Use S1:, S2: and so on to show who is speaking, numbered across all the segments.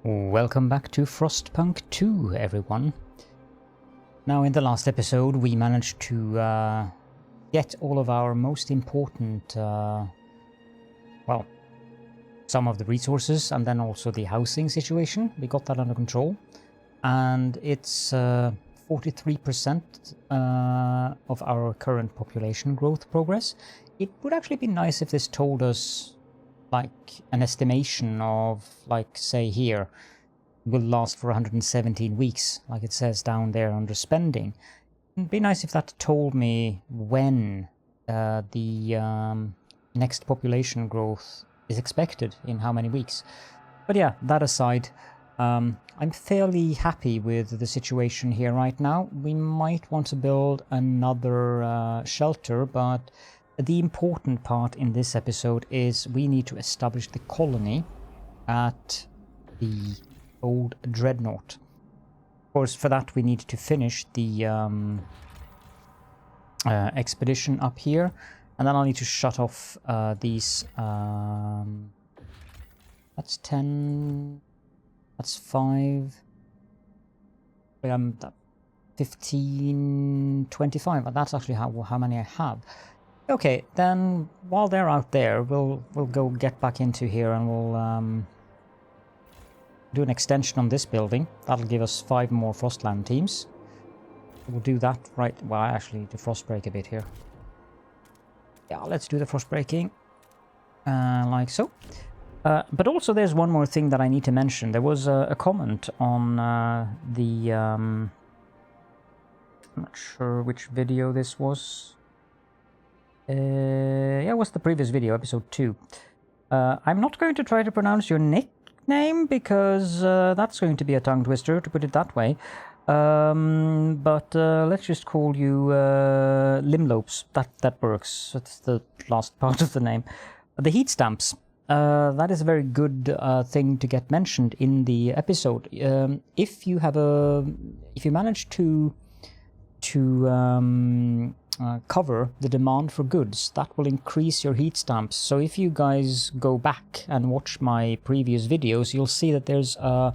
S1: Welcome back to Frostpunk 2, everyone. Now, in the last episode, we managed to get all of our most important, well, some of the resources and then also the housing situation. We got that under control. And it's 43% of our current population growth progress. It would actually be nice if this told us like an estimation of, like, say here, will last for 117 weeks, like it says down there under spending. It'd be nice if that told me when the next population growth is expected, in how many weeks. But yeah, that aside, I'm fairly happy with the situation here right now. We might want to build another shelter, but the important part in this episode is we need to establish the colony at the old Dreadnought. Of course, for that we need to finish the expedition up here, and then I'll need to shut off these. That's 10. That's 5. 15, 25. That's actually how many I have. Okay, then while they're out there, we'll go get back into here and we'll do an extension on this building. That'll give us 5 more Frostland teams. We'll do that right. Well, I actually need to frost break a bit here. Yeah, let's do the frost breaking like so. But also, there's one more thing that I need to mention. There was a comment on the I'm not sure which video this was. Yeah, it was the previous video, episode 2. I'm not going to try to pronounce your nickname because that's going to be a tongue twister, to put it that way. But let's just call you Limlopes. That works. That's the last part of the name. The heat stamps. That is a very good thing to get mentioned in the episode. If you manage to cover the demand for goods, that will increase your heat stamps. So if you guys go back and watch my previous videos, you'll see that there's a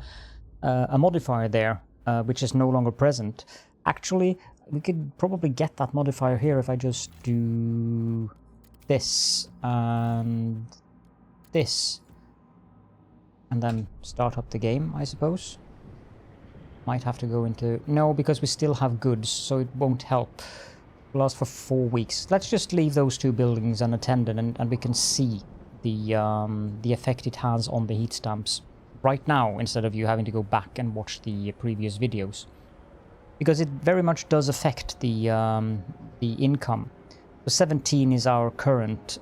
S1: modifier there which is no longer present. Actually, we could probably get that modifier here if I just do this and this and then start up the game, I suppose. Might have to go into... No, because we still have goods, so it won't help. It'll last for 4 weeks. Let's just leave those 2 buildings unattended and we can see the effect it has on the heat stamps right now, instead of you having to go back and watch the previous videos. Because it very much does affect the income. So 17 is our current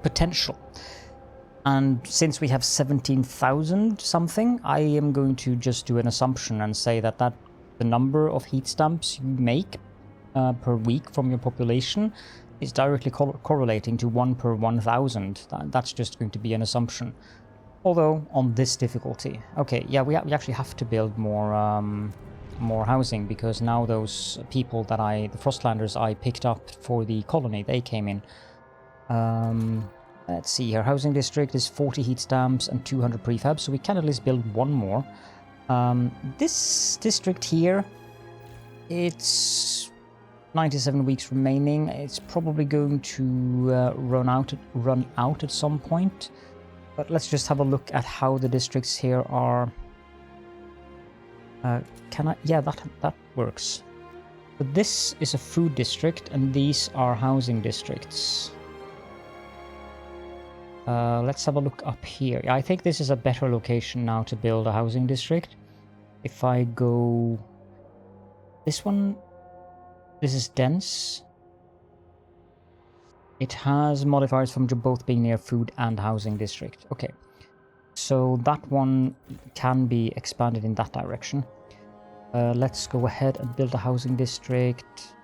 S1: potential. And since we have 17,000 something, I am going to just do an assumption and say that the number of heat stamps you make per week from your population is directly correlating to 1 per 1,000. That's just going to be an assumption. Although on this difficulty. Okay, yeah, we actually have to build more housing, because now those people that the Frostlanders I picked up for the colony, they came in. Let's see, our housing district is 40 heat stamps and 200 prefabs, so we can at least build 1 more. This district here, it's 97 weeks remaining. It's probably going to run out at some point. But let's just have a look at how the districts here are. Yeah, that works. But this is a food district, and these are housing districts. Let's have a look up here. I think this is a better location now to build a housing district. If I go... This one... This is dense. It has modifiers from both being near food and housing district. Okay. So that one can be expanded in that direction. Let's go ahead and build a housing district.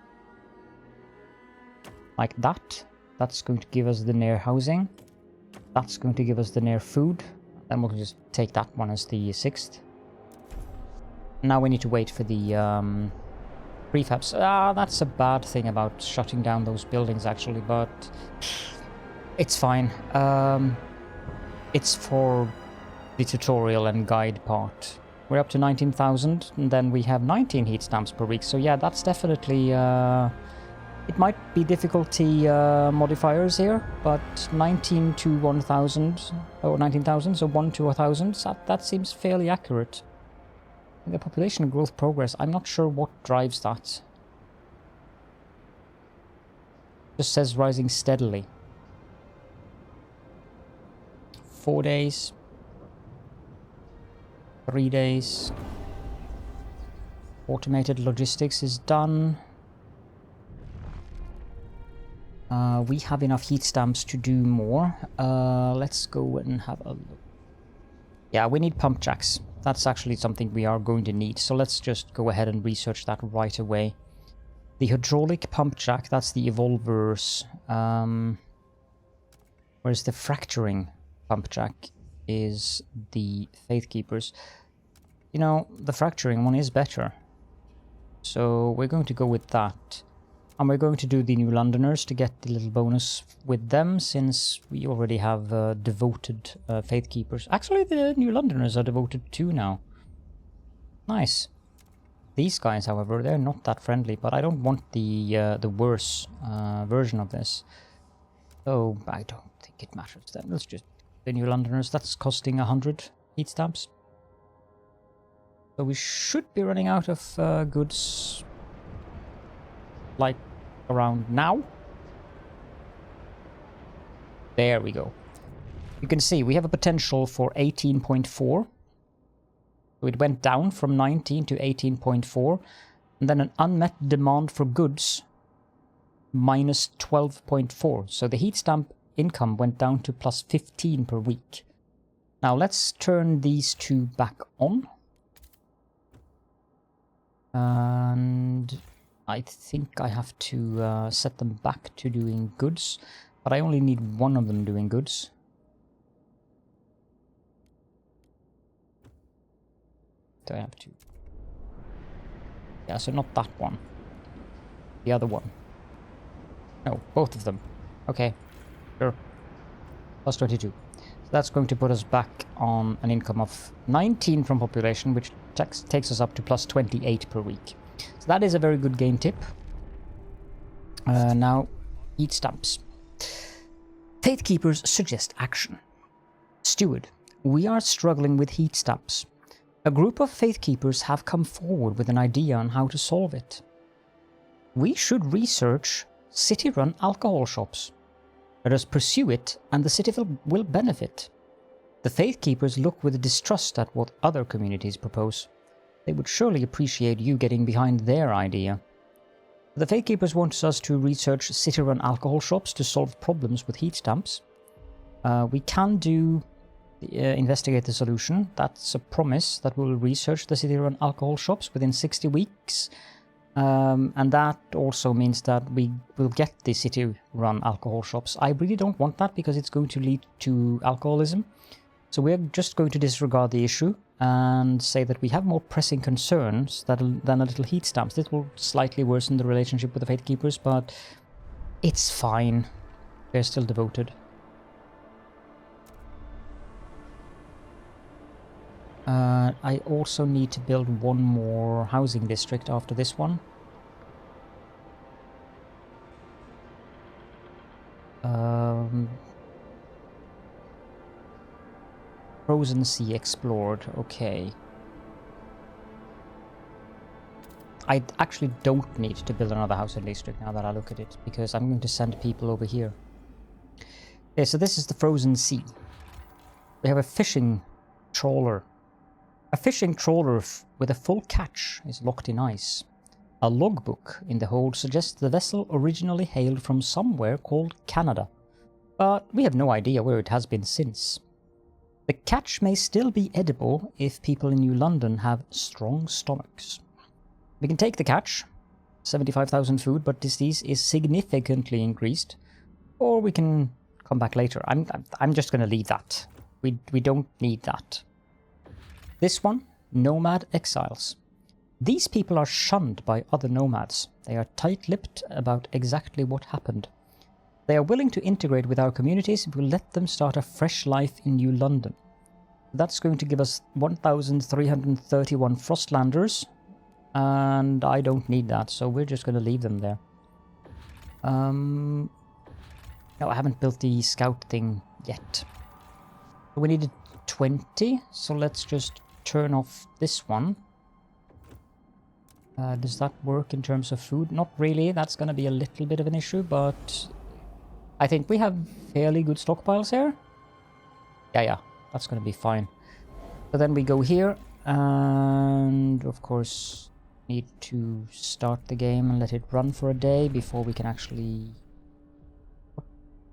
S1: Like that. That's going to give us the near housing. That's going to give us the near food. Then we'll just take that one as the 6th. Now we need to wait for the prefabs. That's a bad thing about shutting down those buildings, actually, but it's fine. It's for the tutorial and guide part. We're up to 19,000, and then we have 19 heat stamps per week. So yeah, that's definitely... it might be difficulty modifiers here, but 19 to 1,000, or 19,000, so 1 to 1,000, that seems fairly accurate. The population growth progress, I'm not sure what drives that. Just says rising steadily. 4 days. 3 days. Automated logistics is done. We have enough heat stamps to do more. Let's go and have a look. Yeah, we need pump jacks. That's actually something we are going to need. So let's just go ahead and research that right away. The hydraulic pump jack, that's the evolvers. Whereas the fracturing pump jack is the Faithkeepers. You know, the fracturing one is better. So we're going to go with that. And we're going to do the New Londoners to get the little bonus with them, since we already have devoted Faithkeepers. Actually, the New Londoners are devoted too now. Nice. These guys, however, they're not that friendly, but I don't want the worse version of this. So I don't think it matters then. Let's just the New Londoners. That's costing 100 heat stamps. So we should be running out of goods, like around now. There we go. You can see we have a potential for 18.4. So it went down from 19 to 18.4. And then an unmet demand for goods, minus 12.4. So the heat stamp income went down to plus 15 per week. Now let's turn these two back on. And I think I have to set them back to doing goods, but I only need one of them doing goods. Do I have to? Yeah, so not that one. The other one. No, both of them. Okay, sure. Plus 22. So that's going to put us back on an income of 19 from population, which takes us up to plus 28 per week. So that is a very good game tip. Now, heat stamps. Faithkeepers suggest action. Steward, we are struggling with heat stamps. A group of Faithkeepers have come forward with an idea on how to solve it. We should research city-run alcohol shops. Let us pursue it, and the city will benefit. The Faithkeepers look with distrust at what other communities propose. They would surely appreciate you getting behind their idea. The Faithkeepers want us to research city-run alcohol shops to solve problems with heat stamps. We can do investigate the solution. That's a promise that we'll research the city-run alcohol shops within 60 weeks. And that also means that we will get the city-run alcohol shops. I really don't want that because it's going to lead to alcoholism. So we're just going to disregard the issue and say that we have more pressing concerns than a little heat stamps. This will slightly worsen the relationship with the Faithkeepers, but it's fine. They're still devoted. I also need to build one more housing district after this one. Frozen Sea explored, okay. I actually don't need to build another housing district now that I look at it, because I'm going to send people over here. Okay, so this is the Frozen Sea. We have a fishing trawler. A fishing trawler with a full catch is locked in ice. A logbook in the hold suggests the vessel originally hailed from somewhere called Canada, but we have no idea where it has been since. The catch may still be edible if people in New London have strong stomachs. We can take the catch, 75,000 food, but disease is significantly increased, or we can come back later. I'm just going to leave that. We don't need that. This one, Nomad Exiles. These people are shunned by other nomads. They are tight-lipped about exactly what happened. They are willing to integrate with our communities if we let them start a fresh life in New London. That's going to give us 1,331 Frostlanders, and I don't need that, so we're just going to leave them there. No, I haven't built the scout thing yet. We needed 20, so let's just turn off this one. Does that work in terms of food? Not really, that's going to be a little bit of an issue, but I think we have fairly good stockpiles here. Yeah, that's going to be fine. So then we go here, and of course need to start the game and let it run for a day before we can actually...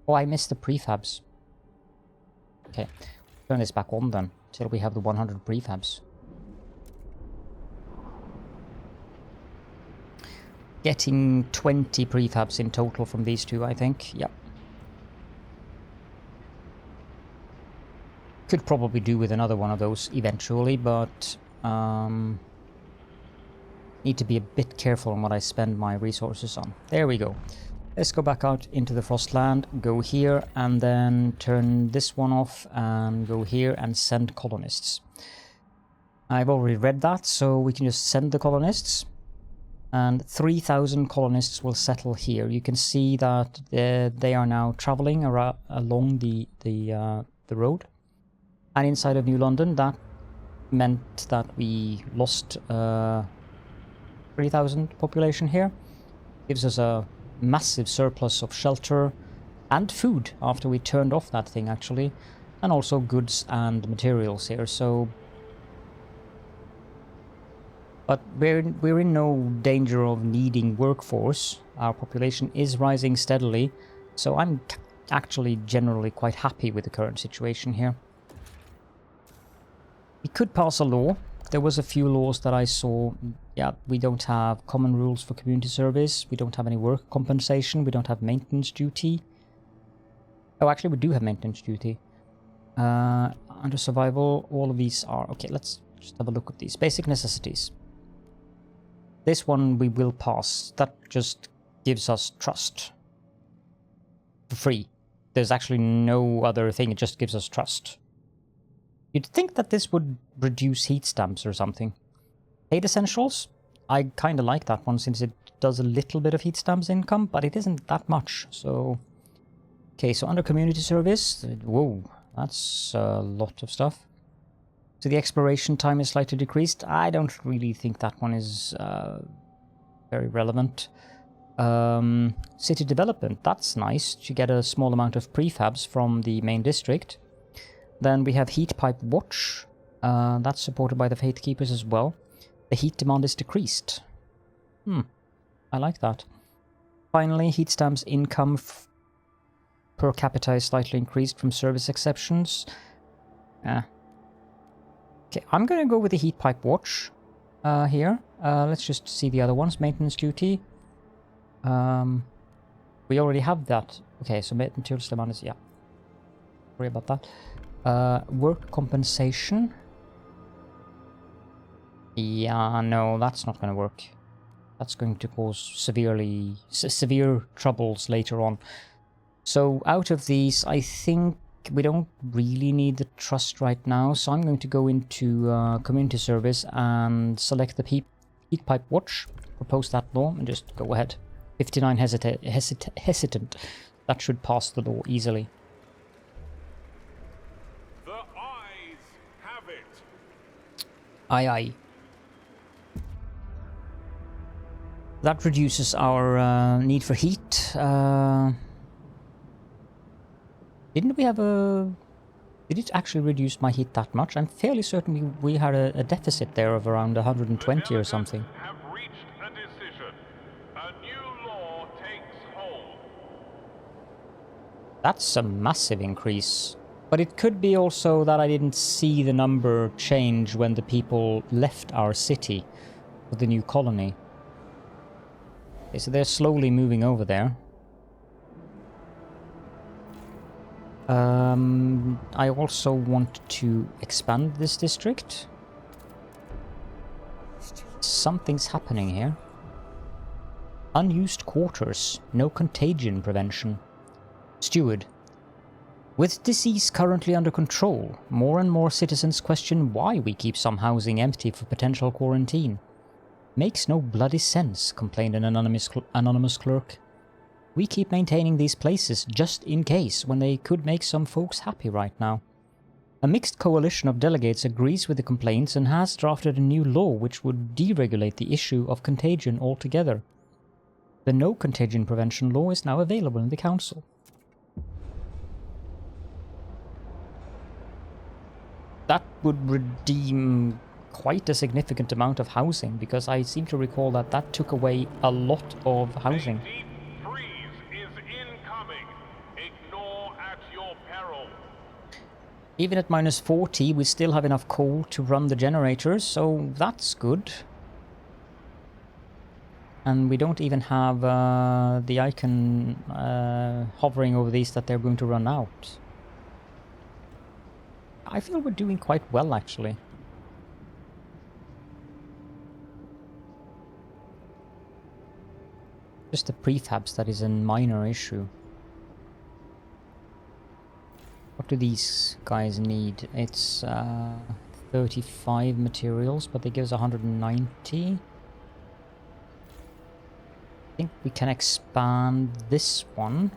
S1: Oh, I missed the prefabs. Okay, turn this back on then, till we have the 100 prefabs. Getting 20 prefabs in total from these two, I think. Yep. Could probably do with another one of those eventually, but need to be a bit careful on what I spend my resources on. There we go. Let's go back out into the Frostland, go here, and then turn this one off, and go here and send colonists. I've already read that, so we can just send the colonists. And 3,000 colonists will settle here. You can see that they are now traveling along the road. And inside of New London, that meant that we lost 3,000 population here. Gives us a massive surplus of shelter and food after we turned off that thing, actually. And also goods and materials here, so... But we're in no danger of needing workforce. Our population is rising steadily, so I'm actually generally quite happy with the current situation here. We could pass a law. There was a few laws that I saw. Yeah, we don't have common rules for community service. We don't have any work compensation. We don't have maintenance duty. Oh, actually, we do have maintenance duty. Under survival, all of these are... Okay, let's just have a look at these. Basic necessities. This one we will pass. That just gives us trust. For free. There's actually no other thing, it just gives us trust. You'd think that this would reduce heat stamps or something. Aid essentials? I kind of like that one since it does a little bit of heat stamps income, but it isn't that much, so... Okay, so under community service, whoa, that's a lot of stuff. So the exploration time is slightly decreased. I don't really think that one is very relevant. City development, that's nice to get a small amount of prefabs from the main district. Then we have heat pipe watch. That's supported by the Faith Keepers as well. The heat demand is decreased. I like that. Finally, heat stamps income per capita is slightly increased from service exceptions. Okay, I'm going to go with the heat pipe watch here. Let's just see the other ones. Maintenance duty. We already have that. Okay, so materials demand is... Yeah. Sorry about that. Work compensation. Yeah, no, that's not going to work. That's going to cause severe troubles later on. So out of these, I think we don't really need the trust right now. So I'm going to go into community service and select the heat pipe watch. Propose that law and just go ahead. 59 hesitant. That should pass the law easily.
S2: The eyes have it.
S1: Aye, aye. That reduces our need for heat. Didn't we have a... Did it actually reduce my heat that much? I'm fairly certain we had a deficit there of around 120 or something.
S2: Have reached a decision. A new law takes hold.
S1: That's a massive increase. But it could be also that I didn't see the number change when the people left our city with the new colony. Okay, so they're slowly moving over there. I also want to expand this district. Something's happening here. Unused quarters. No contagion prevention. Steward. With disease currently under control, more and more citizens question why we keep some housing empty for potential quarantine. Makes no bloody sense, complained an anonymous clerk. We keep maintaining these places just in case, when they could make some folks happy right now. A mixed coalition of delegates agrees with the complaints and has drafted a new law which would deregulate the issue of contagion altogether. The no contagion prevention law is now available in the council. That would redeem quite a significant amount of housing, because I seem to recall that that took away a lot of housing.
S2: A deep freeze is incoming. Ignore at your peril.
S1: Even at -40, we still have enough coal to run the generators, so that's good. And we don't even have the icon hovering over these that they're going to run out. I feel we're doing quite well, actually. Just the prefabs that is a minor issue. What do these guys need? It's 35 materials, but they give us 190. I think we can expand this one.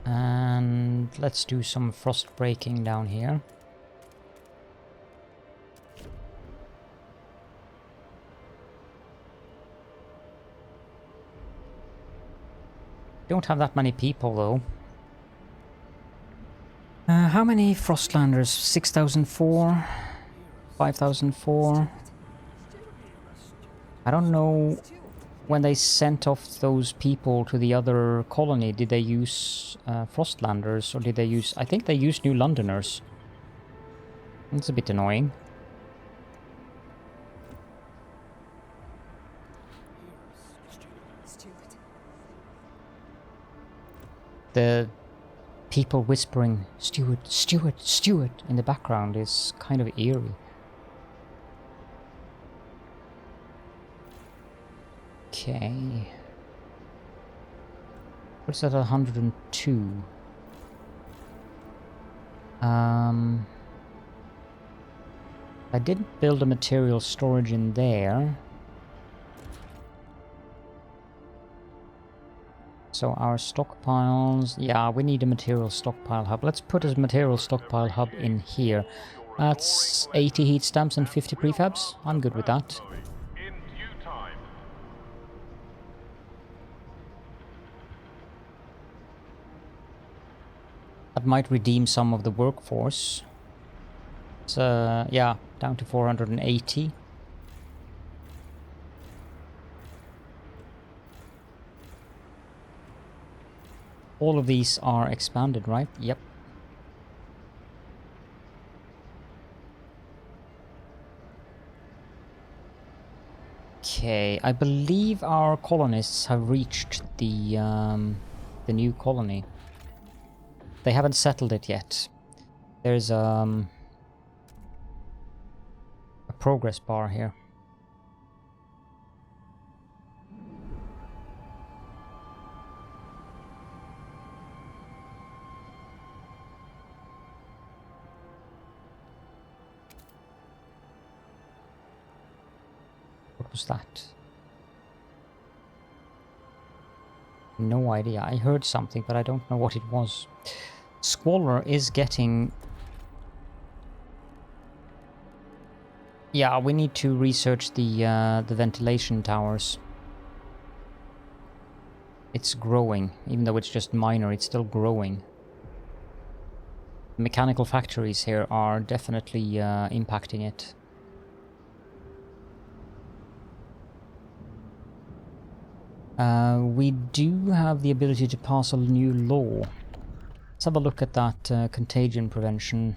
S1: And let's do some frost breaking down here. Don't have that many people though. How many Frostlanders? 6,004? 5,004? I don't know when they sent off those people to the other colony. Did they use Frostlanders, or did they use... I think they used New Londoners. It's a bit annoying. The people whispering "Stewart, Stewart, Stewart" in the background is kind of eerie. Okay. What's that, 102? I didn't build a material storage in there. So our stockpiles, yeah, we need a material stockpile hub. Let's put a material stockpile hub in here. That's 80 heat stamps and 50 prefabs. I'm good with that.
S2: In due time.
S1: That might redeem some of the workforce. So, yeah, down to 480. All of these are expanded, right? Yep. Okay, I believe our colonists have reached the new colony. They haven't settled it yet. There's a progress bar here. What was that? No idea. I heard something, but I don't know what it was. Squalor is getting... Yeah, we need to research the ventilation towers. It's growing, even though it's just minor, it's still growing. Mechanical factories here are definitely impacting it. We do have the ability to pass a new law. Let's have a look at that contagion prevention.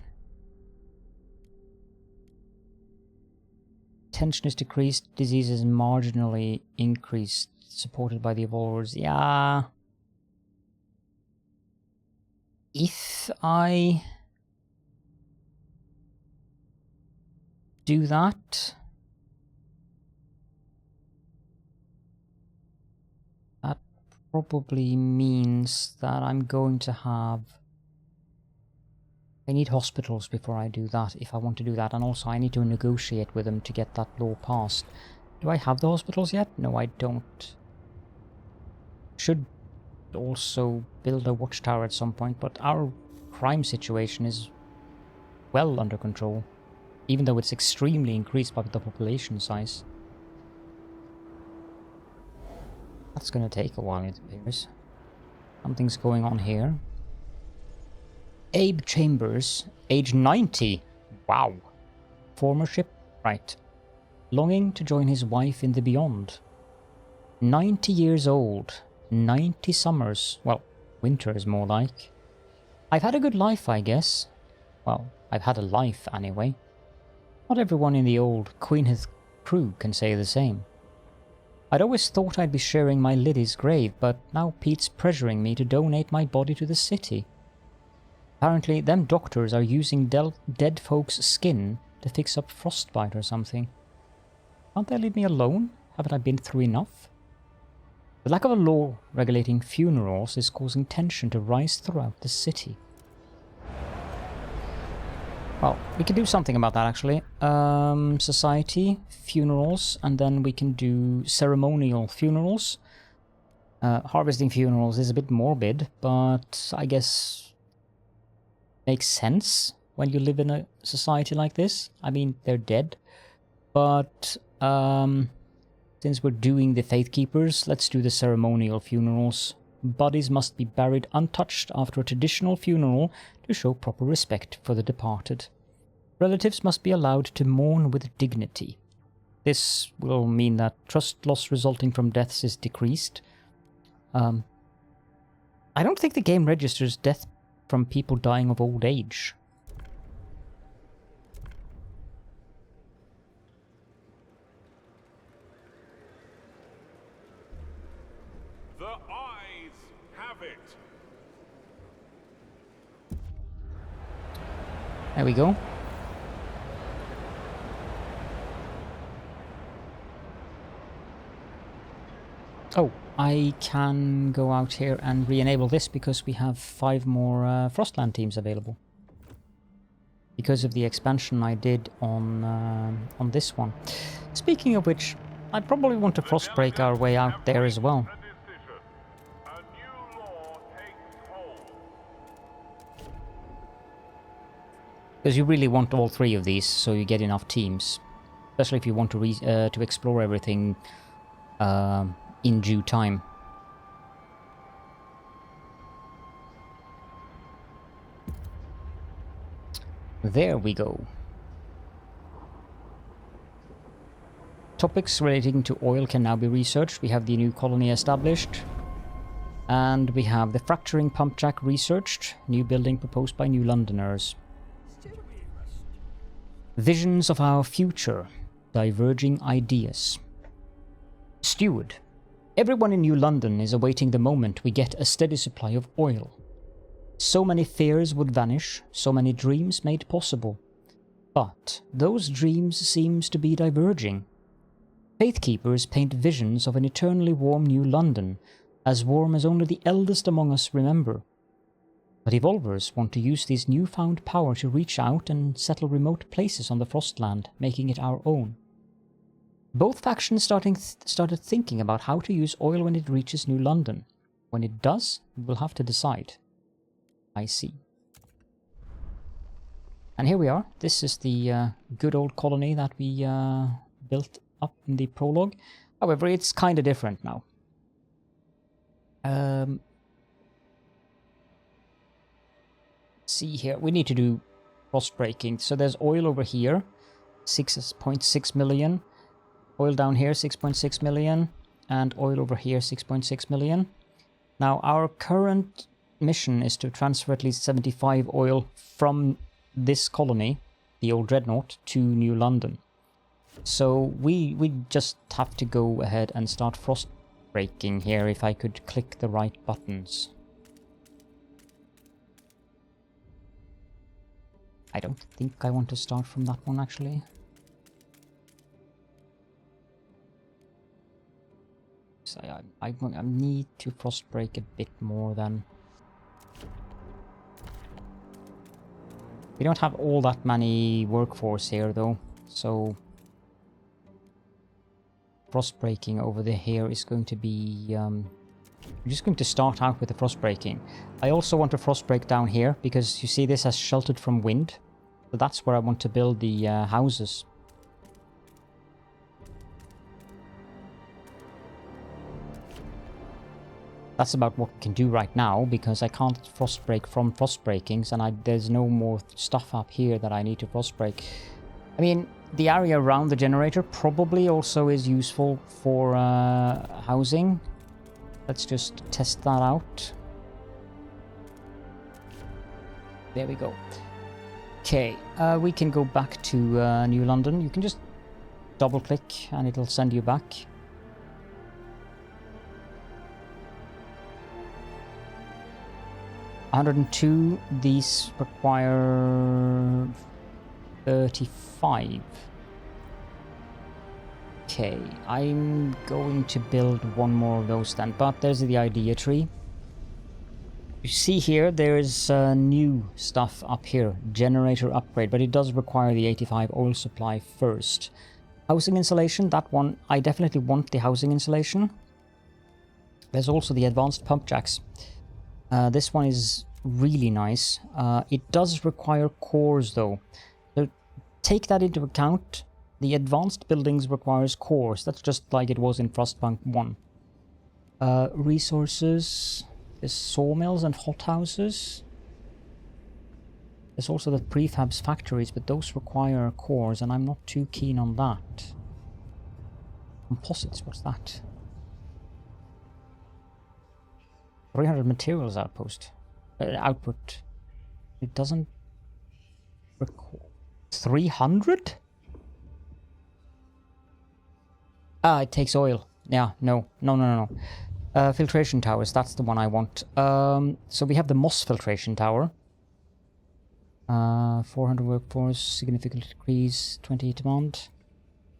S1: Tension is decreased, disease is marginally increased, supported by the evolvers. Yeah. If I do that... probably means that I'm going to have... I need hospitals before I do that, if I want to do that, and also I need to negotiate with them to get that law passed. Do I have the hospitals yet? No, I don't. Should also build a watchtower at some point, but our crime situation is well under control, even though it's extremely increased by the population size. That's gonna take a while, it appears. Something's going on here. Abe Chambers, age 90. Wow. Former shipwright. Longing to join his wife in the beyond. 90 years old. 90 summers. Well, winters more like. I've had a good life, I guess. Well, I've had a life anyway. Not everyone in the old Queenhith crew can say the same. I'd always thought I'd be sharing my Liddy's grave, but now Pete's pressuring me to donate my body to the city. Apparently, them doctors are using dead folks' skin to fix up frostbite or something. Can't they leave me alone? Haven't I been through enough? The lack of a law regulating funerals is causing tension to rise throughout the city. Well, we can do something about that actually. Society, funerals, and then we can do ceremonial funerals. Harvesting funerals is a bit morbid, but I guess makes sense when you live in a society like this. I mean, they're dead, but since we're doing the Faith Keepers, let's do the ceremonial funerals. Bodies must be buried untouched after a traditional funeral to show proper respect for the departed. Relatives must be allowed to mourn with dignity. This will mean that trust loss resulting from deaths is decreased. I don't think the game registers death from people dying of old age.
S2: The eyes have it.
S1: There we go. Oh, I can go out here and re-enable this because we have 5 more Frostland teams available. Because of the expansion I did on this one. Speaking of which, I probably want to frostbreak our way out there as well.
S2: A new law takes hold.
S1: Because you really want all 3 of these, so you get enough teams. Especially if you want to explore everything in due time. There we go. Topics relating to oil can now be researched. We have the new colony established. And we have the fracturing pump jack researched. New building proposed by New Londoners. Visions of our future. Diverging ideas. Steward. Everyone in New London is awaiting the moment we get a steady supply of oil. So many fears would vanish, so many dreams made possible. But those dreams seems to be diverging. Faith Keepers paint visions of an eternally warm New London, as warm as only the eldest among us remember. But Evolvers want to use this newfound power to reach out and settle remote places on the Frostland, making it our own. Both factions started thinking about how to use oil when it reaches New London. When it does, we'll have to decide. I see. And here we are. This is the good old colony that we built up in the prologue. However, it's kind of different now. See here, we need to do frost breaking. So there's oil over here, 6.6 million. Oil down here, 6.6 million. And oil over here, 6.6 million. Now, our current mission is to transfer at least 75 oil from this colony, the old Dreadnought, to New London. So we just have to go ahead and start frost breaking here if I could click the right buttons. I don't think I want to start from that one actually. breaks. I need to frost break a bit more than... We don't have all that many workforce here though, so frost breaking over here is going to be... I'm just going to start out with the frost breaking. I also want to frost break down here because you see this has sheltered from wind, so that's where I want to build the houses. That's about what we can do right now, because I can't frost break from frost breakings, and there's no more stuff up here that I need to frost break. I mean, the area around the generator probably also is useful for housing. Let's just test that out. There we go. Okay, we can go back to New London. You can just double click and it'll send you back. $102, these require 35. Okay, I'm going to build one more of those then, but there's the idea tree. You see here, there's new stuff up here, generator upgrade, but it does require the 85 oil supply first. Housing insulation, that one, I definitely want the housing insulation. There's also the advanced pump jacks. This one is really nice. It does require cores though, so take that into account. The advanced buildings requires cores. That's just like it was in Frostpunk 1. Resources, there's sawmills and hothouses. There's also the prefabs factories, but those require cores and I'm not too keen on that. Composites, what's that? 300 materials output. It doesn't record 300? Ah, it takes oil. Yeah, no. Filtration towers, that's the one I want. So we have the moss filtration tower. 400 workforce, significant decrease, 20 demand.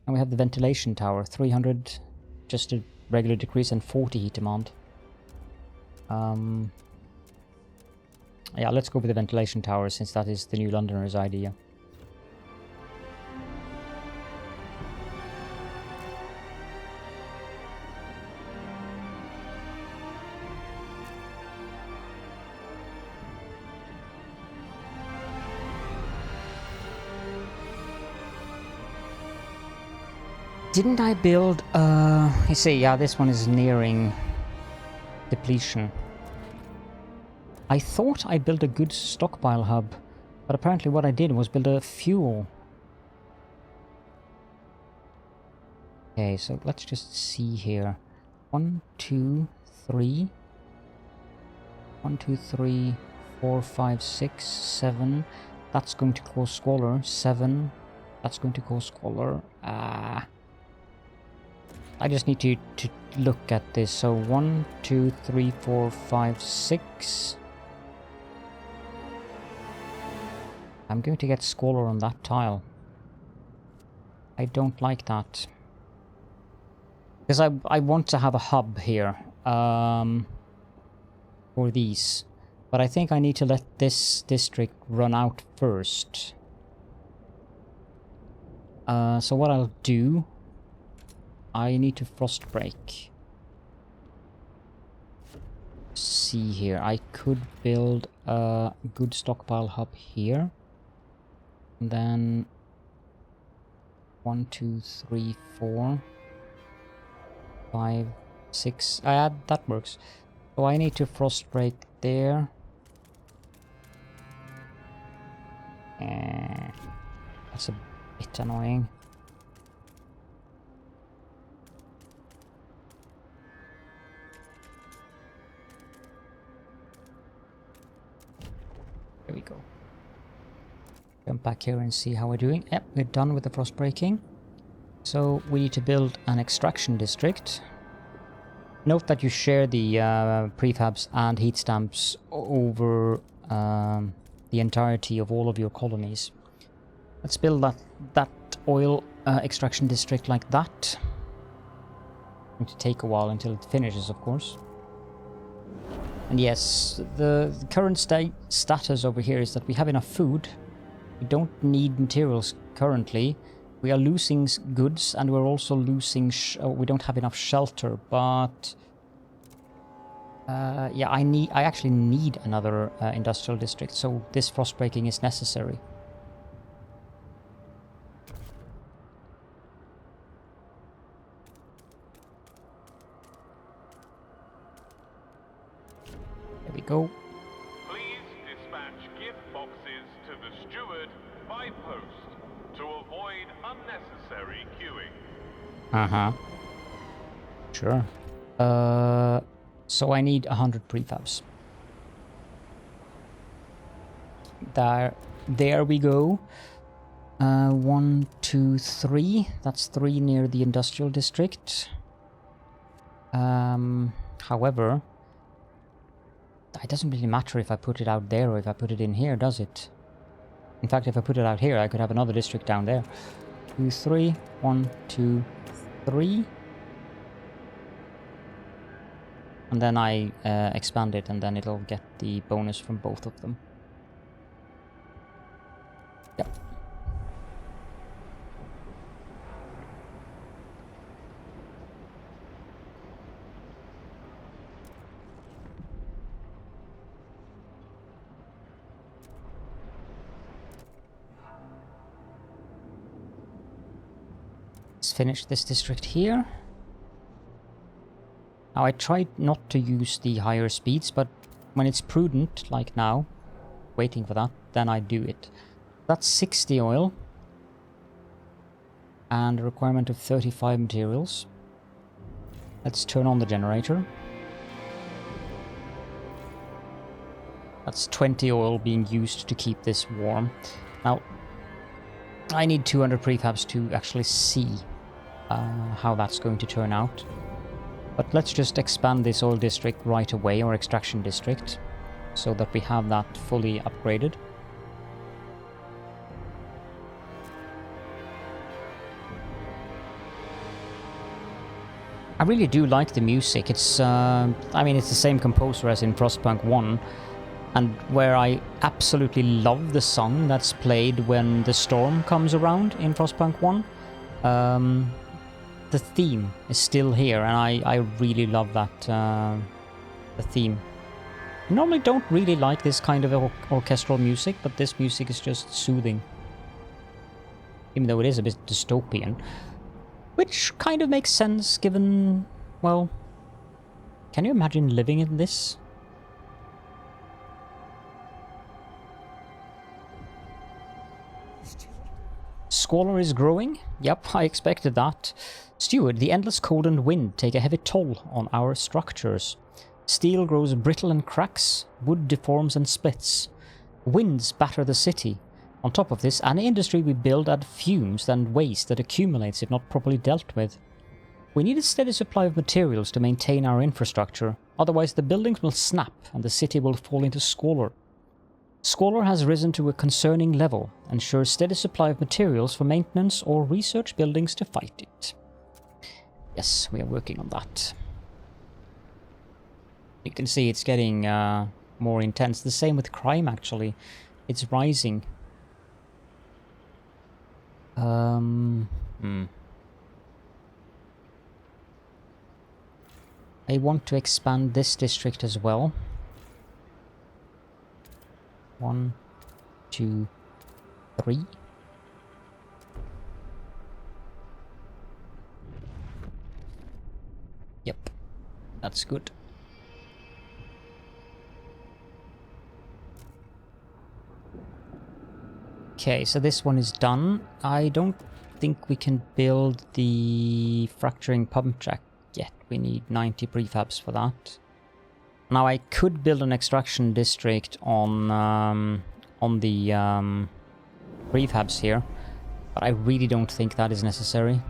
S1: And we have the ventilation tower, 300, just a regular decrease, and 40 heat demand. Yeah, let's go with the ventilation tower since that is the New Londoner's idea. Didn't I build, you see, yeah, this one is nearing depletion. I thought I built a good stockpile hub, but apparently what I did was build a fuel. Okay, so let's just see here. 1, 2, 3. 1, 2, 3, 4, 5, 6, 7. That's going to cause squalor. 7. That's going to cause squalor. I just need to look at this. So 1, 2, 3, 4, 5, 6. I'm going to get squalor on that tile. I don't like that. Because I want to have a hub here. For these. But I think I need to let this district run out first. So what I'll do... I need to frost break. See here, I could build a good stockpile hub here. And then 1, 2, 3, 4, 5, 6. That works. So I need to frost break there. That's a bit annoying. There we go. Jump back here and see how we're doing. Yep, we're done with the frost breaking. So we need to build an extraction district. Note that you share the prefabs and heat stamps over the entirety of all of your colonies. Let's build that oil extraction district like that. going to take a while until it finishes, of course. And yes, the current status over here is that we have enough food. We don't need materials currently. We are losing goods, and we're also losing... we don't have enough shelter, but... yeah, I actually need another industrial district, so this frost breaking is necessary. There we go.
S2: Please dispatch gift boxes to the steward by post to avoid unnecessary queuing.
S1: Uh-huh. Sure. So I need 100 prefabs. There we go. 1, 2, 3. That's 3 near the industrial district. However, it doesn't really matter if I put it out there or if I put it in here, does it? In fact, if I put it out here, I could have another district down there. 2, 3. 1, 2, 3. And then I expand it, and then it'll get the bonus from both of them. Yep. Let's finish this district here. Now, I tried not to use the higher speeds, but when it's prudent, like now, waiting for that, then I do it. That's 60 oil. And a requirement of 35 materials. Let's turn on the generator. That's 20 oil being used to keep this warm. Now, I need 200 prefabs to actually see how that's going to turn out. But let's just expand this oil district right away, or extraction district, so that we have that fully upgraded. I really do like the music. It's, I mean, it's the same composer as in Frostpunk 1, and where I absolutely love the song that's played when the storm comes around in Frostpunk 1. The theme is still here, and I really love that, the theme. I normally don't really like this kind of orchestral music, but this music is just soothing. Even though it is a bit dystopian. Which kind of makes sense given, well, can you imagine living in this? Squalor is growing? Yep, I expected that. Steward, the endless cold and wind take a heavy toll on our structures. Steel grows brittle and cracks, wood deforms and splits. Winds batter the city. On top of this, any industry we build adds fumes and waste that accumulates if not properly dealt with. We need a steady supply of materials to maintain our infrastructure, otherwise the buildings will snap and the city will fall into squalor. Squalor has risen to a concerning level, ensures steady supply of materials for maintenance or research buildings to fight it. Yes, we are working on that. You can see it's getting more intense. The same with crime, actually. It's rising. I want to expand this district as well. 1, 2, 3. Yep, that's good. Okay, so this one is done. I don't think we can build the fracturing pump track yet. We need 90 prefabs for that. Now I could build an extraction district on the prefabs here, but I really don't think that is necessary.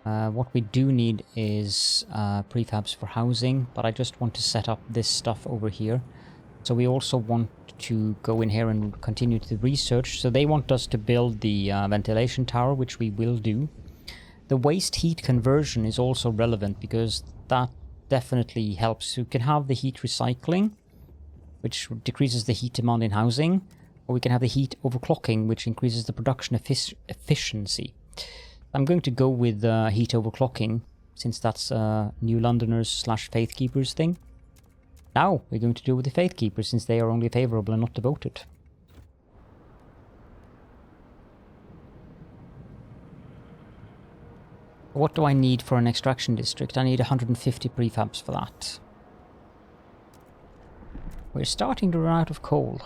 S1: What we do need is prefabs for housing, but I just want to set up this stuff over here. So we also want to go in here and continue the research. So they want us to build the ventilation tower, which we will do. The waste heat conversion is also relevant because that definitely helps. You can have the heat recycling, which decreases the heat demand in housing, or we can have the heat overclocking, which increases the production efficiency. I'm going to go with heat overclocking, since that's New Londoners / Faithkeepers thing. Now we're going to do with the Faithkeepers, since they are only favourable and not devoted. What do I need for an extraction district? I need 150 prefabs for that. We're starting to run out of coal.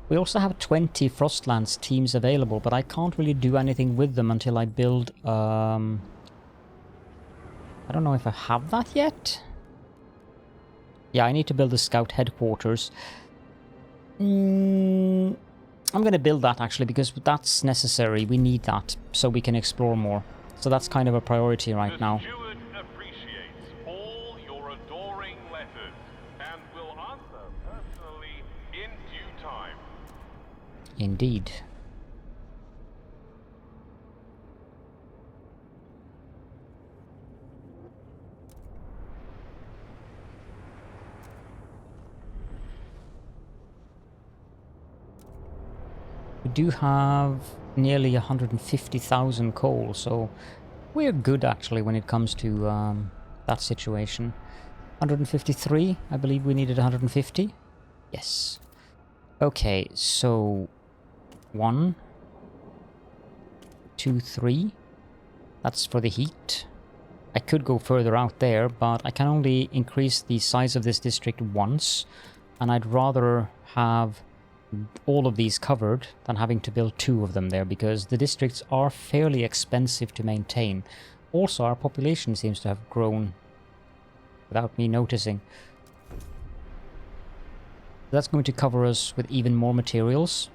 S1: We also have 20 Frostlands teams available, but I can't really do anything with them until I build... I don't know if I have that yet. Yeah, I need to build a scout headquarters. I'm going to build that actually, because that's necessary. We need that so we can explore more. So that's kind of a priority right now.
S2: The steward appreciates all your adoring letters and will answer personally in due time.
S1: Indeed. We do have nearly 150,000 coal, so we're good actually when it comes to that situation. 153, I believe we needed 150. Yes. Okay, so 1, 2, 3. That's for the heat. I could go further out there, but I can only increase the size of this district once, and I'd rather have all of these covered than having to build 2 of them there, because the districts are fairly expensive to maintain. Also, our population seems to have grown without me noticing. That's going to cover us with even more materials,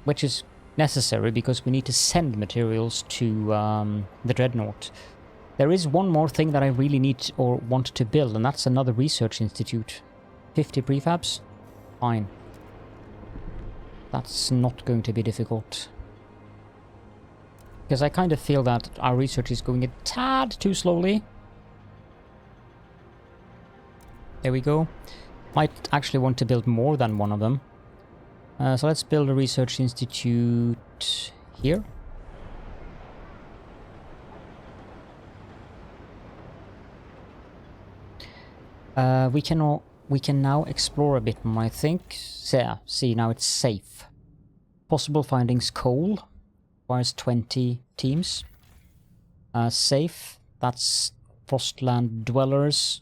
S1: which is necessary because we need to send materials to the Dreadnought. There is one more thing that I really need or want to build, and that's another research institute. 50 prefabs? Fine. That's not going to be difficult. Because I kind of feel that our research is going a tad too slowly. There we go. Might actually want to build more than one of them. So let's build a research institute here. We can now explore a bit more, I think. Yeah, see, now it's safe. Possible findings: coal requires 20 teams. Safe, that's Frostland dwellers,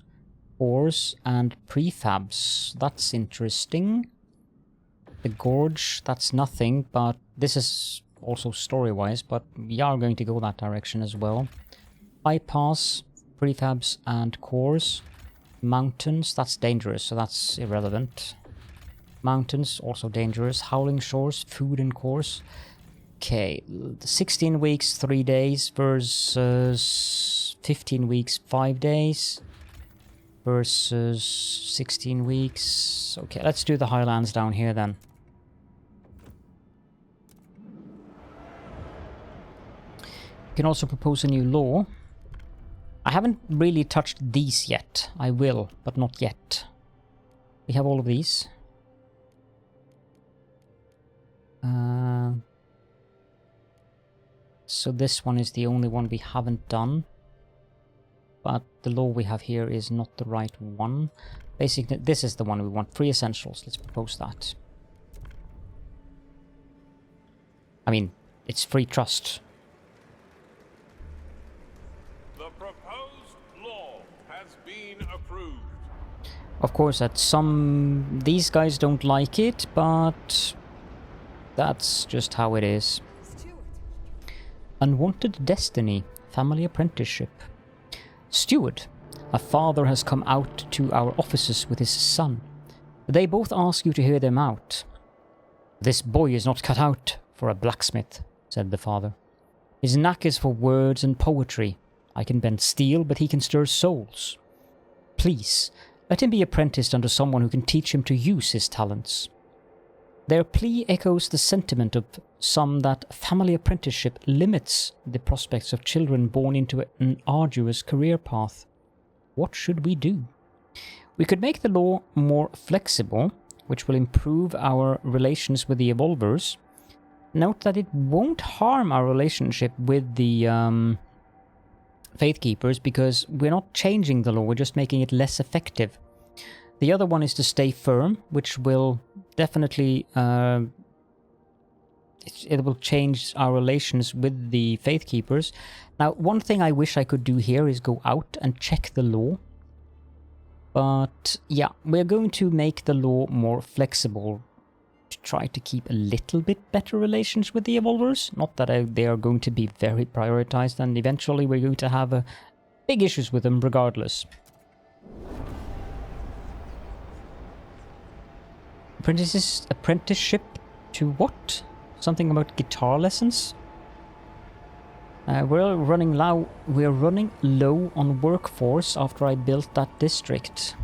S1: ores, and prefabs. That's interesting. The gorge, that's nothing, but this is also story-wise, but we are going to go that direction as well. Bypass, prefabs, and cores. Mountains, that's dangerous, so that's irrelevant. Mountains, also dangerous. Howling shores, food and cores. Okay, 16 weeks, 3 days versus 15 weeks, 5 days. Versus 16 weeks. Okay, let's do the highlands down here then. You can also propose a new law. I haven't really touched these yet. I will, but not yet. We have all of these. So this one is the only one we haven't done. But the law we have here is not the right one. Basically, this is the one we want. Free essentials. Let's propose that. I mean, it's free trust.
S2: The proposed law has been approved.
S1: Of course, these guys don't like it, but that's just how it is. Unwanted destiny. Family apprenticeship. Steward, a father has come out to our offices with his son. They both ask you to hear them out. This boy is not cut out for a blacksmith, said the father. His knack is for words and poetry. I can bend steel, but he can stir souls. Please, let him be apprenticed under someone who can teach him to use his talents. Their plea echoes the sentiment of some that family apprenticeship limits the prospects of children born into an arduous career path. What should we do? We could make the law more flexible, which will improve our relations with the evolvers. Note that it won't harm our relationship with the Faithkeepers, because we're not changing the law, we're just making it less effective. The other one is to stay firm, which will definitely it will change our relations with the Faithkeepers. Now, one thing I wish I could do here is go out and check the law. But yeah, we're going to make the law more flexible to try to keep a little bit better relations with the evolvers. Not that they are going to be very prioritized, and eventually we're going to have big issues with them regardless. Apprenticeship to what? Something about guitar lessons? We're running low on workforce after I built that district.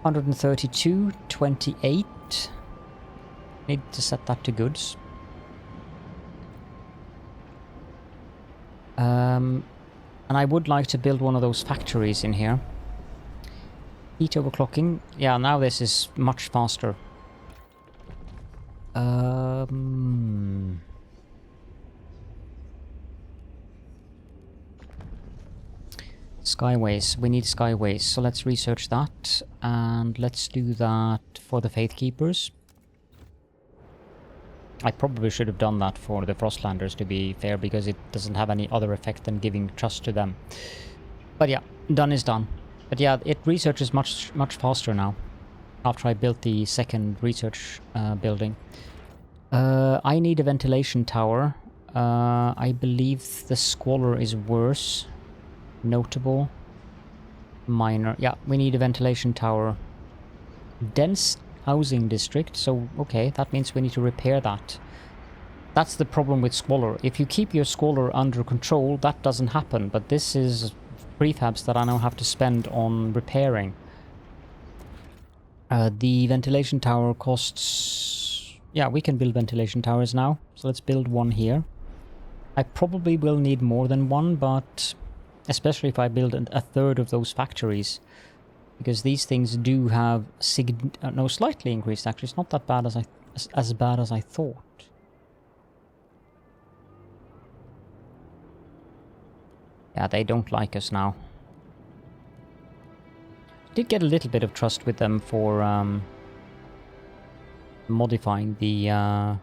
S1: 132, 28. Need to set that to goods. And I would like to build one of those factories in here. Heat overclocking. Yeah, now this is much faster. Skyways. We need skyways, so let's research that, and let's do that for the Faithkeepers. I probably should have done that for the Frostlanders, to be fair, because it doesn't have any other effect than giving trust to them. But yeah, done is done. But yeah, it researches much faster now, after I built the second research building. I need a ventilation tower. I believe the squalor is worse. Notable. Minor. Yeah, we need a ventilation tower. Dense housing district, so okay, that means we need to repair that. That's the problem with squalor. If you keep your squalor under control, that doesn't happen, but this is prefabs that I now have to spend on repairing. The ventilation tower costs... Yeah, we can build ventilation towers now, so let's build one here. I probably will need more than one, but especially if I build a third of those factories, because these things do have slightly increased. Actually, it's not that bad as bad as I thought. Yeah, they don't like us now. Did get a little bit of trust with them for modifying the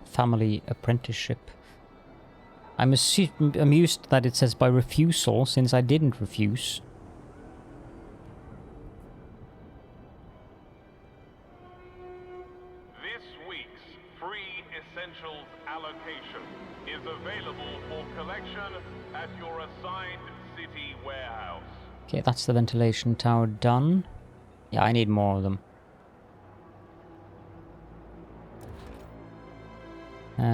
S1: family apprenticeship. I'm amused that it says by refusal, since I didn't refuse.
S2: This week's free essentials allocation is available for collection at your assigned city warehouse.
S1: Okay, that's the ventilation tower done. Yeah, I need more of them.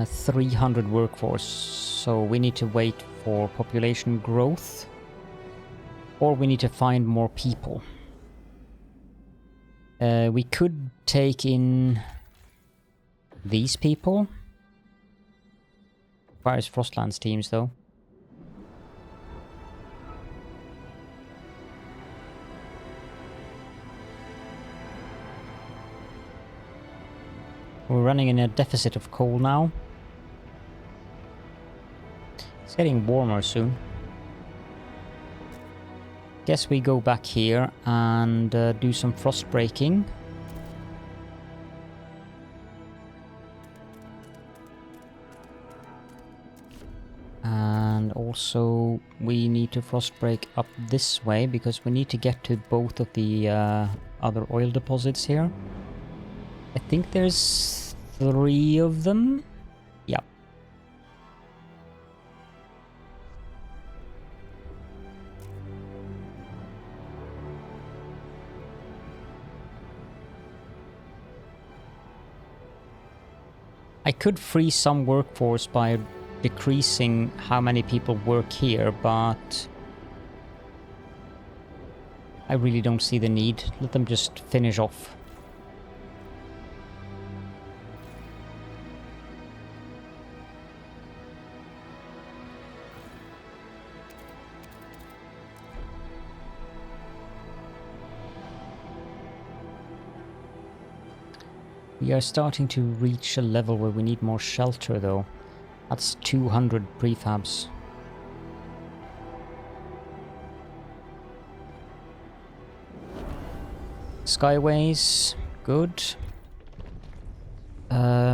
S1: 300 workforce, so we need to wait for population growth, or we need to find more people. We could take in these people. Requires Frostlands teams though. We're running in a deficit of coal now. It's getting warmer soon. Guess we go back here and do some frost breaking. And also we need to frost break up this way, because we need to get to both of the other oil deposits here. I think there's 3 of them. Yeah. I could free some workforce by decreasing how many people work here, but I really don't see the need. Let them just finish off. We are starting to reach a level where we need more shelter, though. That's 200 prefabs. Skyways, good.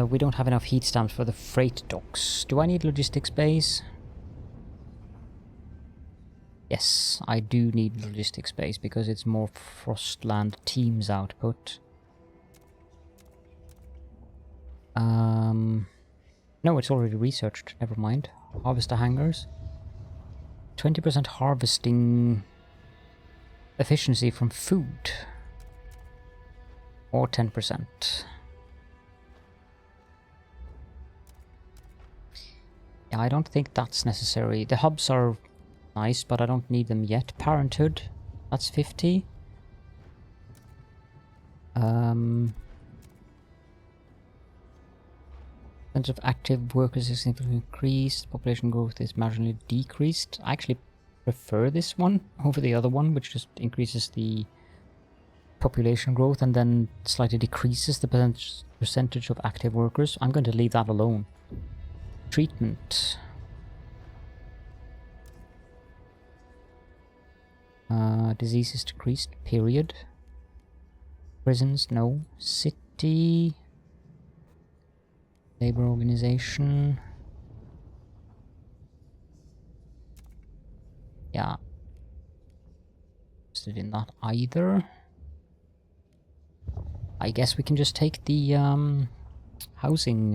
S1: We don't have enough heat stamps for the freight docks. Do I need logistics bays? Yes, I do need logistics bays because it's more Frostland teams output. No, it's already researched. Never mind. Harvester hangars. 20% harvesting efficiency from food. Or 10%. Yeah, I don't think that's necessary. The hubs are nice, but I don't need them yet. Parenthood, that's 50. Percentage of active workers is significantly increased. Population growth is marginally decreased. I actually prefer this one over the other one, which just increases the population growth and then slightly decreases the percentage of active workers. I'm going to leave that alone. Treatment. Diseases decreased, period. Prisons, no. City. Labor organization. Yeah. Interested in that either. I guess we can just take the housing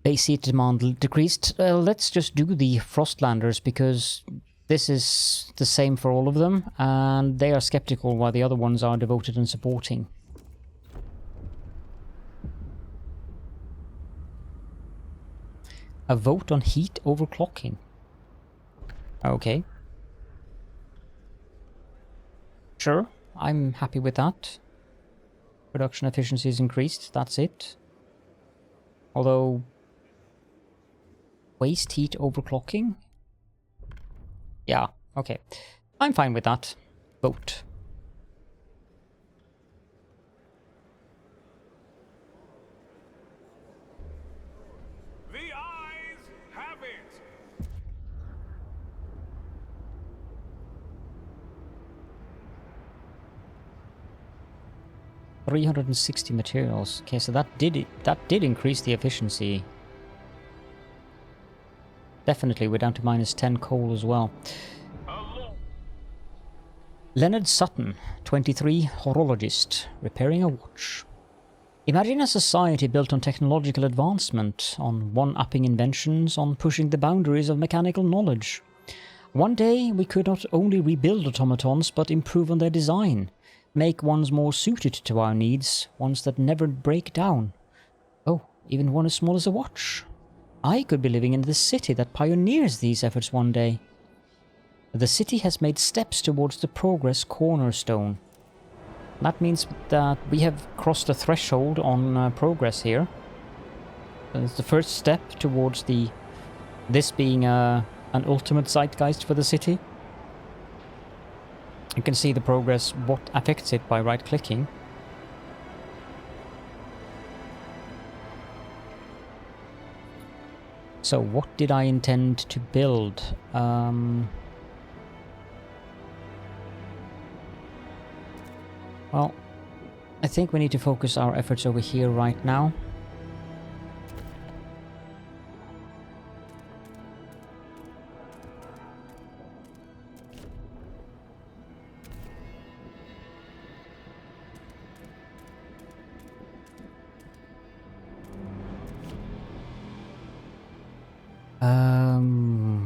S1: base heat demand decreased. Let's just do the Frostlanders because this is the same for all of them and they are skeptical while the other ones are devoted and supporting. A vote on heat overclocking. Okay. Sure, I'm happy with that. Production efficiency is increased, that's it. Although... waste heat overclocking? Yeah, okay. I'm fine with that. Vote.
S2: The eyes have it.
S1: 360 materials. Okay, so that did increase the efficiency. Definitely, we're down to -10 coal as well. Leonard Sutton, 23, horologist, repairing a watch. Imagine a society built on technological advancement, on one-upping inventions, on pushing the boundaries of mechanical knowledge. One day, we could not only rebuild automatons, but improve on their design, make ones more suited to our needs, ones that never break down. Oh, even one as small as a watch. I could be living in the city that pioneers these efforts one day. The city has made steps towards the progress cornerstone. That means that we have crossed a threshold on progress here. It's the first step towards this being an ultimate zeitgeist for the city. You can see the progress, what affects it by right-clicking. So what did I intend to build? Well, I think we need to focus our efforts over here right now.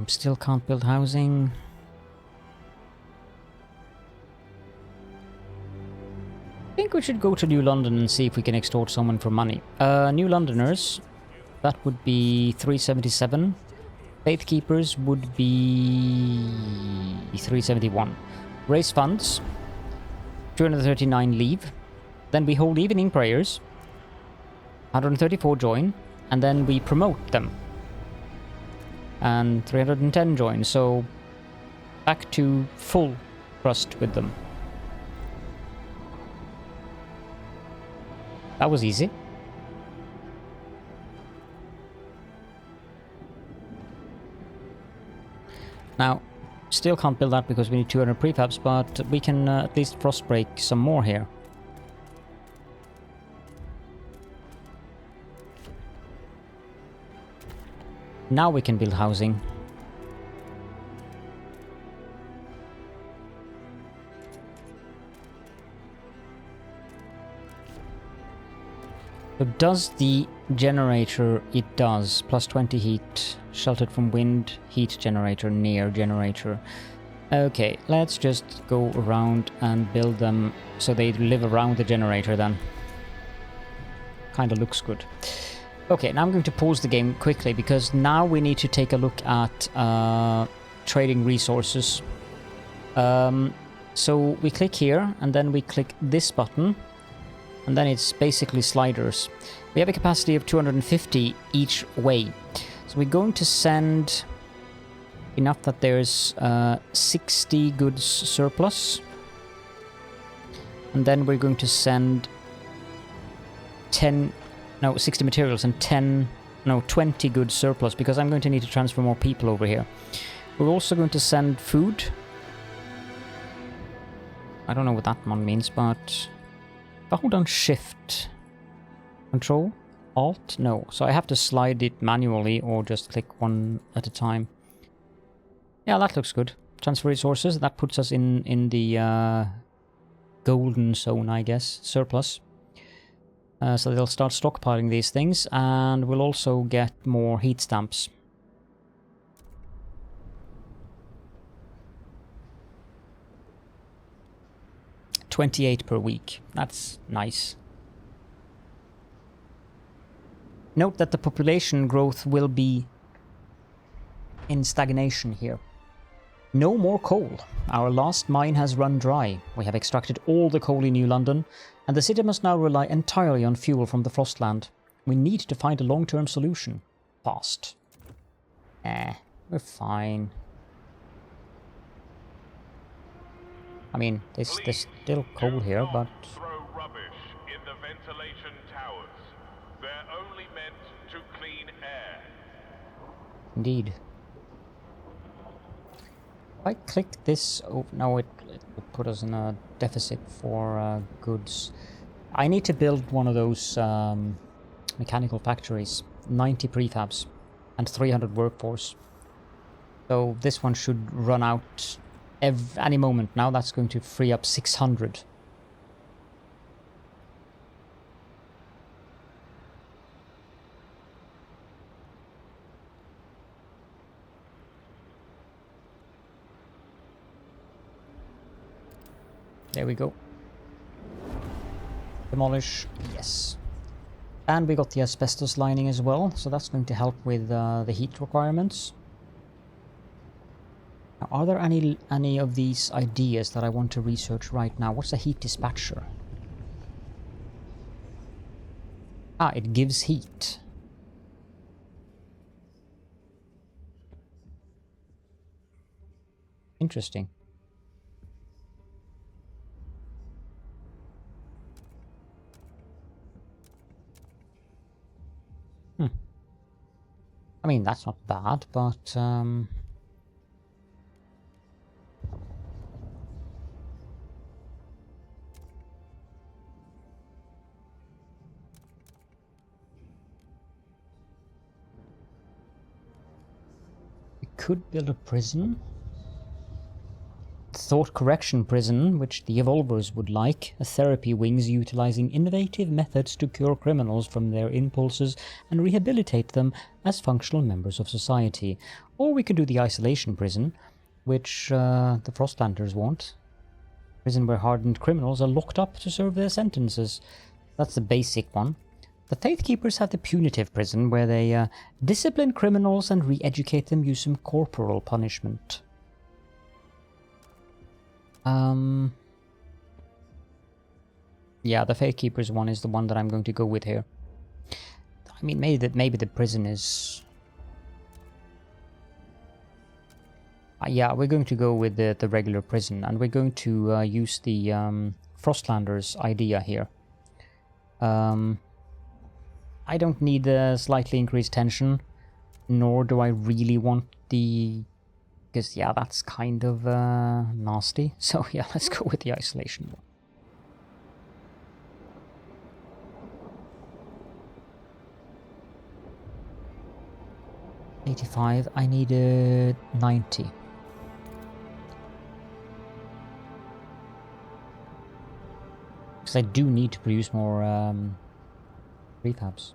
S1: Still can't build housing. I think we should go to New London and see if we can extort someone for money. New Londoners, that would be 377. Faith Keepers would be 371. Raise funds, 239 leave. Then we hold evening prayers. 134 join, and then we promote them. And 310 join, so back to full trust with them. That was easy. Now, still can't build that because we need 200 prefabs, but we can at least frost break some more here. Now we can build housing. So does the generator, it does, plus 20 heat, sheltered from wind, heat generator, near generator. Okay, let's just go around and build them so they live around the generator then. Kinda looks good. Okay, now I'm going to pause the game quickly because now we need to take a look at trading resources. So we click here and then we click this button. And then it's basically sliders. We have a capacity of 250 each way. So we're going to send enough that there's 60 goods surplus. And then we're going to send 60 materials and 20 goods surplus, because I'm going to need to transfer more people over here. We're also going to send food. I don't know what that one means, but... if I hold down Shift, Control, Alt, no. So I have to slide it manually or just click one at a time. Yeah, that looks good. Transfer resources, that puts us in the golden zone, I guess, surplus. So they'll start stockpiling these things, and we'll also get more heat stamps. $28 per week. That's nice. Note that the population growth will be in stagnation here. No more coal. Our last mine has run dry. We have extracted all the coal in New London, and the city must now rely entirely on fuel from the Frostland. We need to find a long-term solution. Fast. We're fine. I mean, there's still coal here, but...
S2: throw rubbish in the ventilation towers. They're only meant to clean air.
S1: Indeed. If I click this... oh, no, it will put us in a deficit for goods. I need to build one of those mechanical factories. 90 prefabs and 300 workforce. So this one should run out any moment now. That's going to free up 600. There we go. Demolish, yes. And we got the asbestos lining as well, so that's going to help with the heat requirements. Now, are there any of these ideas that I want to research right now? What's a heat dispatcher? Ah, it gives heat. Interesting. I mean, that's not bad, but we could build a prison. Thought correction prison, which the evolvers would like. A therapy wings utilizing innovative methods to cure criminals from their impulses and rehabilitate them as functional members of society. Or we could do the isolation prison, which the Frostlanders want. Prison where hardened criminals are locked up to serve their sentences. That's the basic one. The Faithkeepers have the punitive prison, where they discipline criminals and re-educate them using corporal punishment. Yeah, the Faithkeepers one is the one that I'm going to go with here. I mean, maybe the prison is... yeah, we're going to go with the regular prison, and we're going to use the Frostlanders idea here. I don't need a slightly increased tension, nor do I really want the... Because, yeah, that's kind of nasty. So, yeah, let's go with the isolation one. $85, I needed 90. Because I do need to produce more prefabs.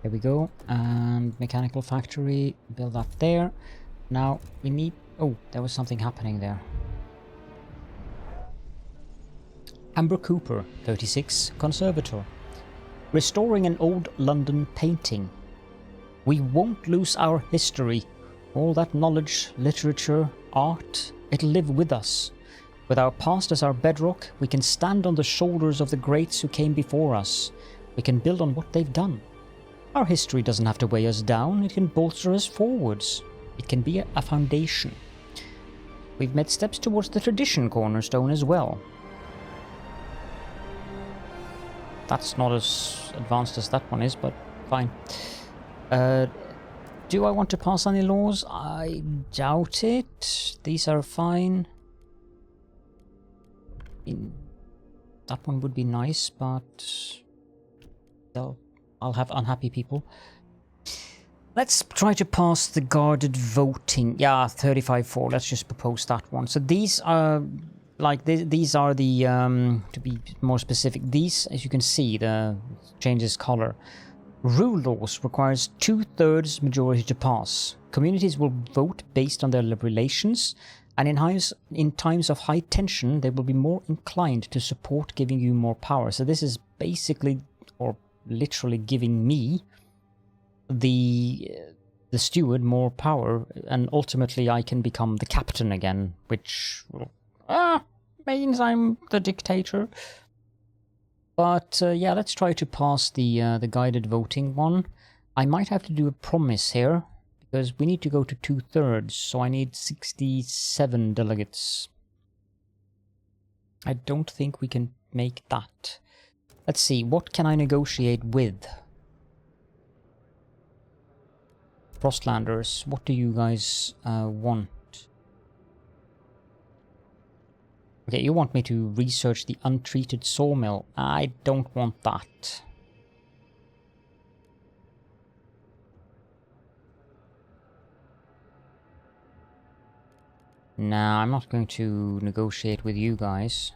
S1: There we go, and mechanical factory, build that there. Now we need... Oh, there was something happening there. Amber Cooper, 36, conservator. Restoring an old London painting. We won't lose our history. All that knowledge, literature, art, it'll live with us. With our past as our bedrock, we can stand on the shoulders of the greats who came before us. We can build on what they've done. Our history doesn't have to weigh us down, it can bolster us forwards. It can be a foundation. We've made steps towards the tradition cornerstone as well. That's not as advanced as that one is, but fine. Do I want to pass any laws? I doubt it. These are fine. That one would be nice, but I'll have unhappy people. Let's try to pass the guarded voting. Yeah, 35-4. Let's just propose that one. So these are... Like, these are the, to be more specific, these, as you can see, the changes color. Rule laws requires 2/3 majority to pass. Communities will vote based on their relations, and in times of high tension, they will be more inclined to support giving you more power. So this is basically, or literally giving me, the steward, more power, and ultimately I can become the captain again, which will... means I'm the dictator. But yeah, let's try to pass the guided voting one. I might have to do a promise here, because we need to go to 2/3, so I need 67 delegates. I don't think we can make that. Let's see, what can I negotiate with? Frostlanders, what do you guys want? Okay, you want me to research the untreated sawmill. I don't want that. Nah, I'm not going to negotiate with you guys.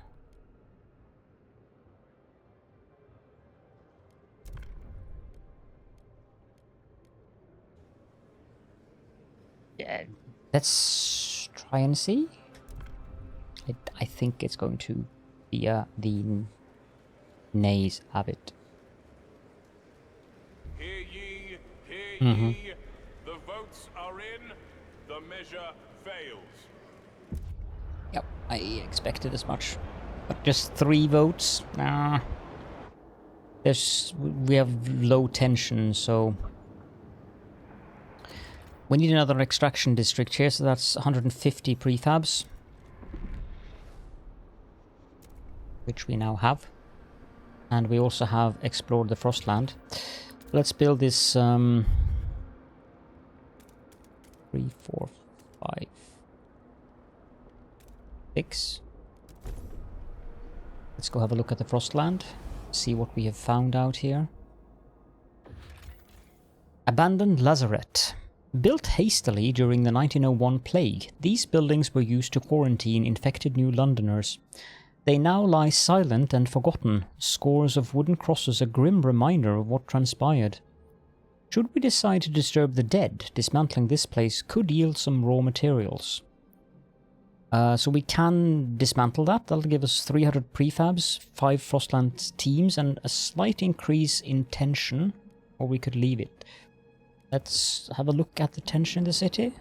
S1: Yeah, let's try and see. I think it's going to be the nays have it.
S2: Hear ye, hear ye. The votes are in, the measure fails.
S1: Yep, I expected as much. But just 3 votes? Nah. We have low tension, so... We need another extraction district here, so that's 150 prefabs. Which we now have. And we also have explored the Frostland. Let's build this 3, 4, 5, 6. Let's go have a look at the Frostland. See what we have found out here. Abandoned Lazaret. Built hastily during the 1901 plague, these buildings were used to quarantine infected New Londoners. They now lie silent and forgotten, scores of wooden crosses a grim reminder of what transpired. Should we decide to disturb the dead, dismantling this place could yield some raw materials. So we can dismantle that. That'll give us 300 prefabs, 5 Frostland teams, and a slight increase in tension, or we could leave it. Let's have a look at the tension in the city.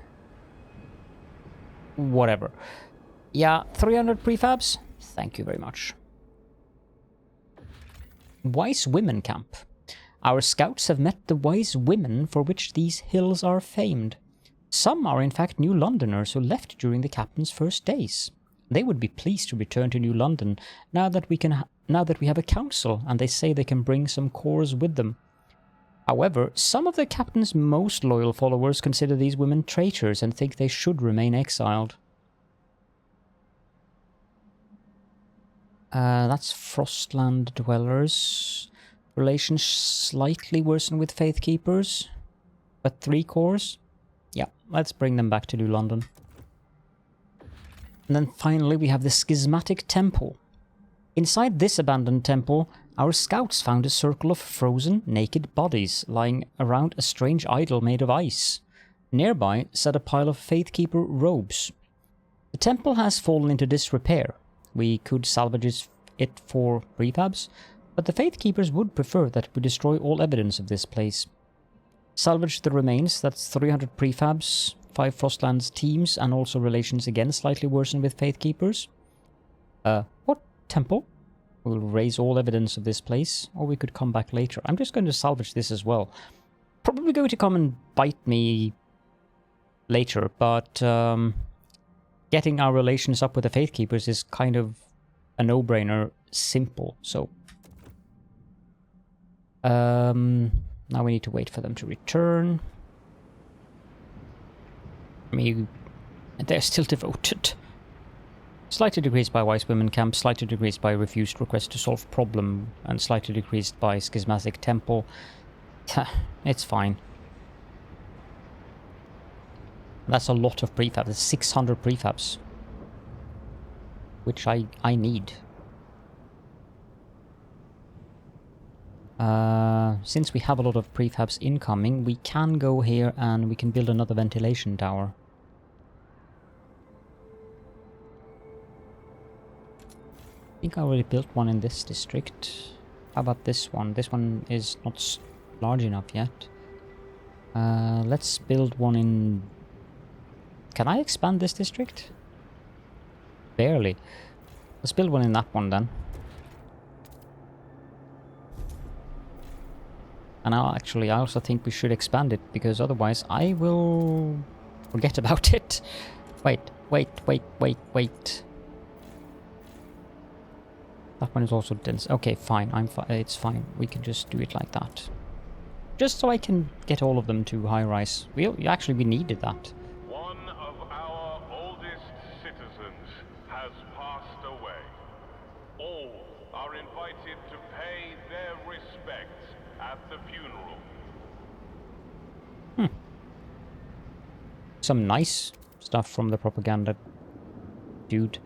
S1: Whatever. Yeah, 300 prefabs. Thank you very much. Wise Women Camp. Our scouts have met the wise women for which these hills are famed. Some are in fact New Londoners who left during the captain's first days. They would be pleased to return to New London now that we have a council, and they say they can bring some cores with them. However, some of the captain's most loyal followers consider these women traitors and think they should remain exiled. That's Frostland dwellers. Relations slightly worsen with Faith Keepers, but 3 cores? Yeah, let's bring them back to New London. And then finally we have the Schismatic Temple. Inside this abandoned temple, our scouts found a circle of frozen, naked bodies lying around a strange idol made of ice. Nearby sat a pile of Faithkeeper robes. The temple has fallen into disrepair. We could salvage it for prefabs, but the Faithkeepers would prefer that we destroy all evidence of this place. Salvage the remains, that's 300 prefabs, 5 Frostlands teams, and also relations again slightly worsen with Faithkeepers. What temple? We'll raise all evidence of this place, or we could come back later. I'm just going to salvage this as well. Probably going to come and bite me later, but getting our relations up with the Faithkeepers is kind of a no-brainer, simple, so... now we need to wait for them to return. I mean, they're still devoted. Slightly decreased by Wise Women Camp, slightly decreased by Refused Request to Solve Problem, and slightly decreased by Schismatic Temple. It's fine. That's a lot of prefabs. That's 600 prefabs. Which I need. Since we have a lot of prefabs incoming, we can go here and we can build another ventilation tower. I think I already built one in this district. How about this one? This one is not large enough yet. Let's build one in... Can I expand this district? Barely. Let's build one in that one then. And I also think we should expand it, because otherwise I will forget about it. Wait. That one is also dense. Okay, fine. It's fine. We can just do it like that. Just so I can get all of them to high-rise. We needed that.
S2: One of our oldest citizens has passed away. All are invited to pay their respects at the funeral.
S1: Some nice stuff from the propaganda dude.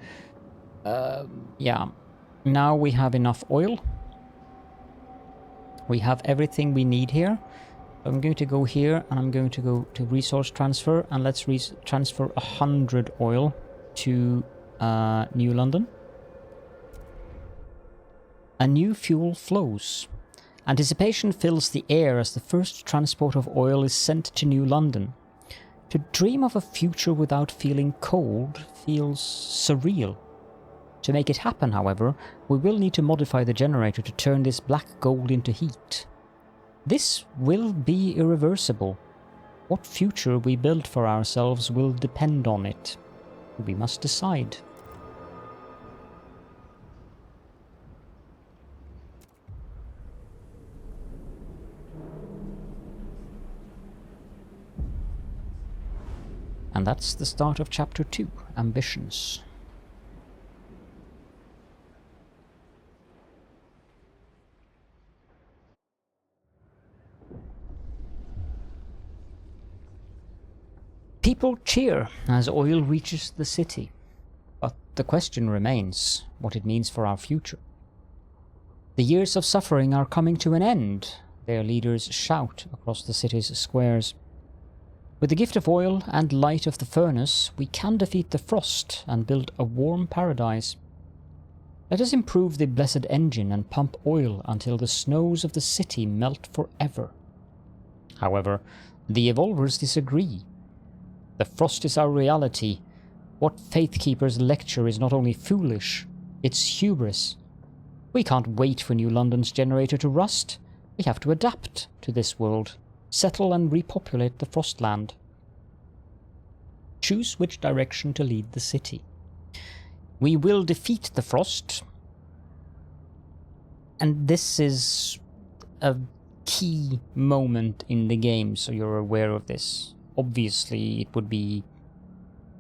S1: Yeah. Now we have enough oil. We have everything we need here. I'm going to go here and I'm going to go to resource transfer, and let's transfer 100 oil to New London. A new fuel flows. Anticipation fills the air as the first transport of oil is sent to New London. To dream of a future without feeling cold feels surreal. To make it happen, however, we will need to modify the generator to turn this black gold into heat. This will be irreversible. What future we build for ourselves will depend on it. We must decide. And that's the start of Chapter 2, Ambitions. People cheer as oil reaches the city, but the question remains what it means for our future. The years of suffering are coming to an end, their leaders shout across the city's squares. With the gift of oil and light of the furnace, we can defeat the frost and build a warm paradise. Let us improve the blessed engine and pump oil until the snows of the city melt forever. However, the Evolvers disagree. The frost is our reality. What Faithkeepers lecture is not only foolish, it's hubris. We can't wait for New London's generator to rust. we have to adapt to this world, settle and repopulate the Frostland. Choose which direction to lead the city. We will defeat the Frost, and this is a key moment in the game, so you're aware of this. Obviously, it would be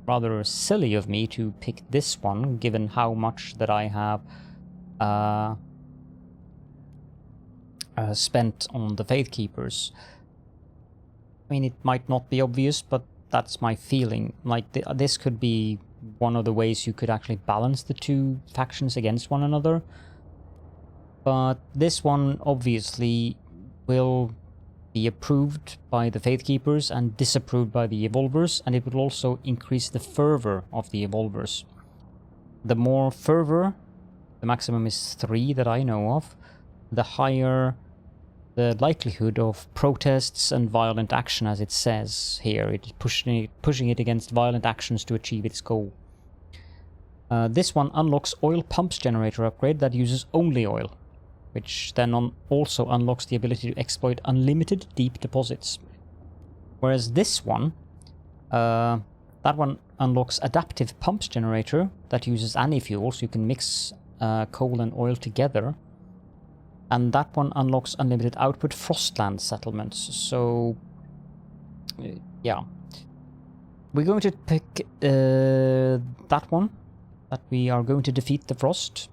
S1: rather silly of me to pick this one, given how much that I have spent on the Faith Keepers. I mean, it might not be obvious, but that's my feeling. Like, this could be one of the ways you could actually balance the two factions against one another. But this one, obviously, will be approved by the Faith Keepers and disapproved by the Evolvers, and it will also increase the fervor of the Evolvers. The more fervor, the maximum is 3 that I know of, the higher the likelihood of protests and violent action, as it says here. It is pushing it against violent actions to achieve its goal. This one unlocks oil pumps generator upgrade that uses only oil, which then also unlocks the ability to exploit unlimited deep deposits. Whereas this one, that one unlocks adaptive pumps generator that uses any fuel, so you can mix coal and oil together. And that one unlocks unlimited output Frostland settlements. So, yeah. We're going to pick that one, that we are going to defeat the Frost.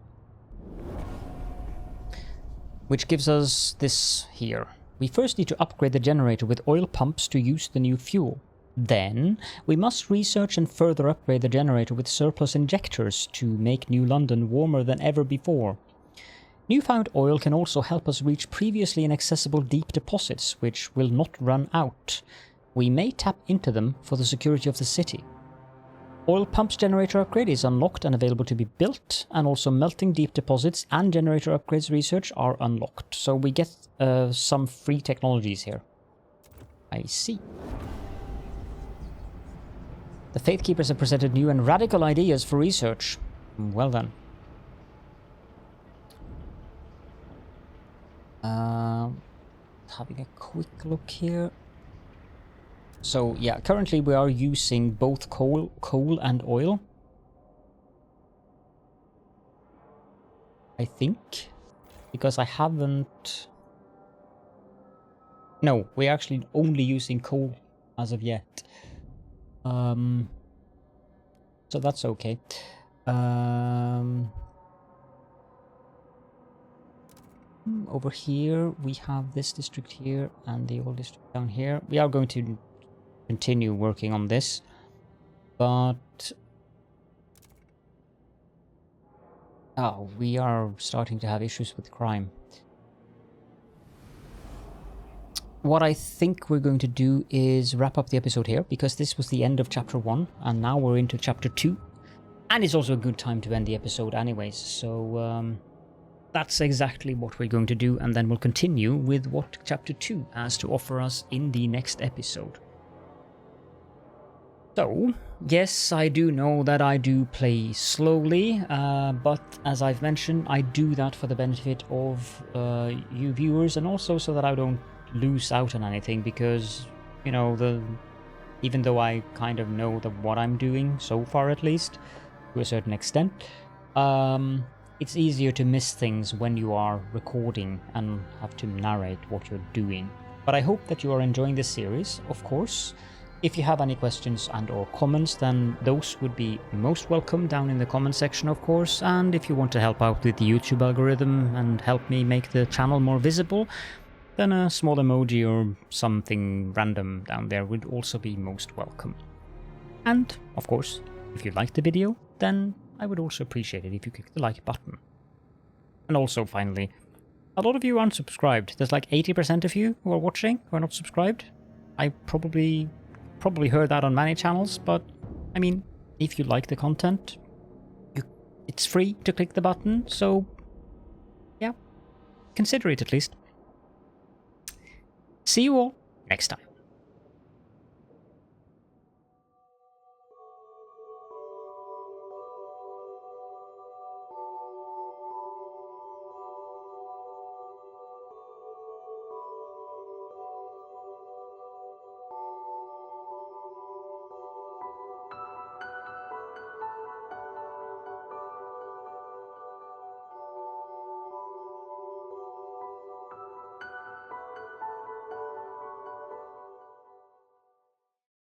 S1: Which gives us this here. We first need to upgrade the generator with oil pumps to use the new fuel. Then, we must research and further upgrade the generator with surplus injectors to make New London warmer than ever before. Newfound oil can also help us reach previously inaccessible deep deposits, which will not run out. We may tap into them for the security of the city. Oil pumps generator upgrade is unlocked and available to be built, and also melting deep deposits and generator upgrades research are unlocked. So we get some free technologies here. I see. The Faith Keepers have presented new and radical ideas for research. Well done. Having a quick look here. So yeah, currently we are using both coal and oil. I think, because I haven't. No, we're actually only using coal as of yet. So that's okay. Over here we have this district here and the old district down here. We are going to continue working on this, but we are starting to have issues with crime. What I think we're going to do is wrap up the episode here, because this was the end of chapter 1 and now we're into chapter 2, and it's also a good time to end the episode anyways. So that's exactly what we're going to do, and then we'll continue with what chapter 2 has to offer us in the next episode. So, yes, I do know that I do play slowly, but as I've mentioned, I do that for the benefit of you viewers, and also so that I don't lose out on anything, because, you know, even though I kind of know what I'm doing, so far at least, to a certain extent, it's easier to miss things when you are recording and have to narrate what you're doing. But I hope that you are enjoying this series, of course. If you have any questions and or comments, then those would be most welcome down in the comment section, of course. And if you want to help out with the YouTube algorithm and help me make the channel more visible, then a small emoji or something random down there would also be most welcome. And, of course, if you liked the video, then I would also appreciate it if you click the like button. And also, finally, a lot of you aren't subscribed. There's like 80% of you who are watching who are not subscribed. I probably heard that on many channels, but I mean, if you like the content, it's free to click the button, so yeah, consider it at least. See you all next time.